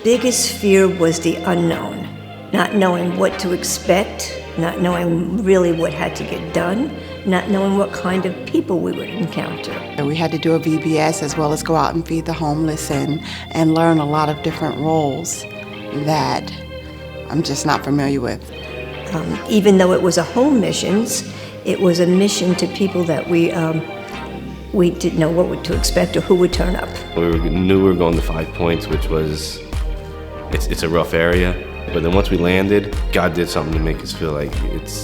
biggest fear was the unknown, not knowing what to expect, not knowing really what had to get done, not knowing what kind of people we would encounter. And we had to do a VBS as well as go out and feed the homeless and learn a lot of different roles that I'm just not familiar with. Even though it was a home missions, it was a mission to people that we didn't know what to expect or who would turn up. We knew we were going to 5 Points, which was, it's a rough area. But then once we landed, God did something to make us feel like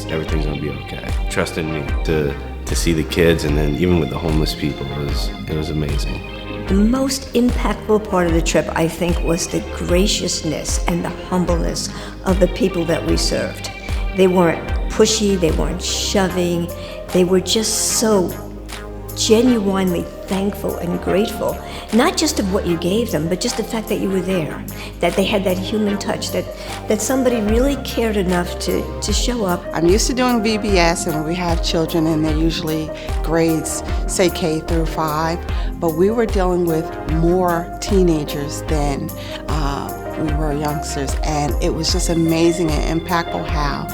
everything's gonna be okay. Trust in me to see the kids, and then even with the homeless people, it was amazing. The most impactful part of the trip, I think, was the graciousness and the humbleness of the people that we served. They weren't pushy, they weren't shoving, they were just so genuinely thankful and grateful, not just of what you gave them, but just the fact that you were there, that they had that human touch, that somebody really cared enough to show up. I'm used to doing VBS, and we have children, and they're usually grades, say K through 5, but we were dealing with more teenagers than we were youngsters, and it was just amazing and impactful how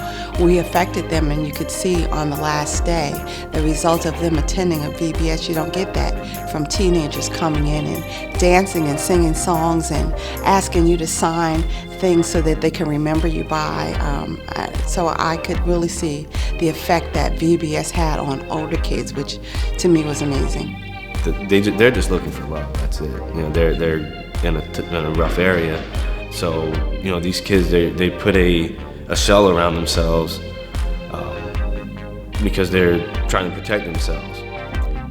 we affected them. And you could see on the last day the result of them attending a VBS. You don't get that from teenagers coming in and dancing and singing songs and asking you to sign things so that they can remember you by. So I could really see the effect that VBS had on older kids, which to me was amazing. They're just looking for love. That's it. They're in a rough area. So, these kids, they put a shell around themselves because they're trying to protect themselves.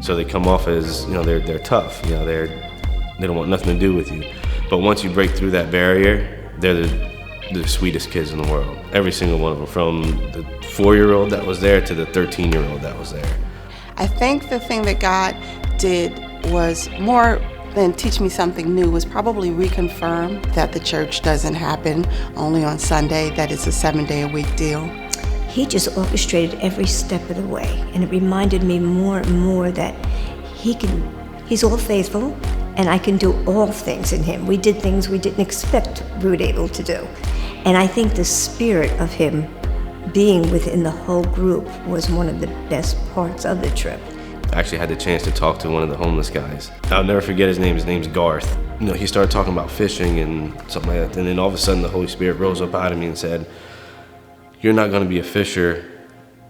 So they come off as, they're tough. They don't want nothing to do with you. But once you break through that barrier, they're the sweetest kids in the world. Every single one of them, from the 4-year-old that was there to the 13-year-old that was there. I think the thing that God did was more than teach me something new, was probably reconfirm that the church doesn't happen only on Sunday, that it's a 7-day-a-week deal. He just orchestrated every step of the way, and it reminded me more and more that he's all faithful, and I can do all things in him. We did things we didn't expect we would be able to do. And I think the spirit of him being within the whole group was one of the best parts of the trip. I actually had the chance to talk to one of the homeless guys. I'll never forget his name. His name's Garth. He started talking about fishing and something like that. And then all of a sudden the Holy Spirit rose up out of me and said, "You're not gonna be a fisher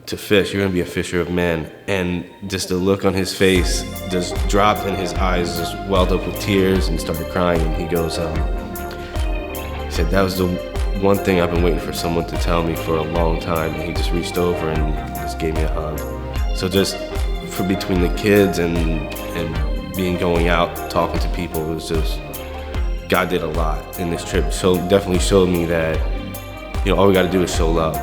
to fish, you're gonna be a fisher of men." And just the look on his face just dropped, and his eyes just welled up with tears and started crying. And he goes, he said, "That was the one thing I've been waiting for someone to tell me for a long time." And he just reached over and just gave me a hug. So just for between the kids and being going out, talking to people, it was just, God did a lot in this trip. So definitely showed me that, all we gotta do is show love.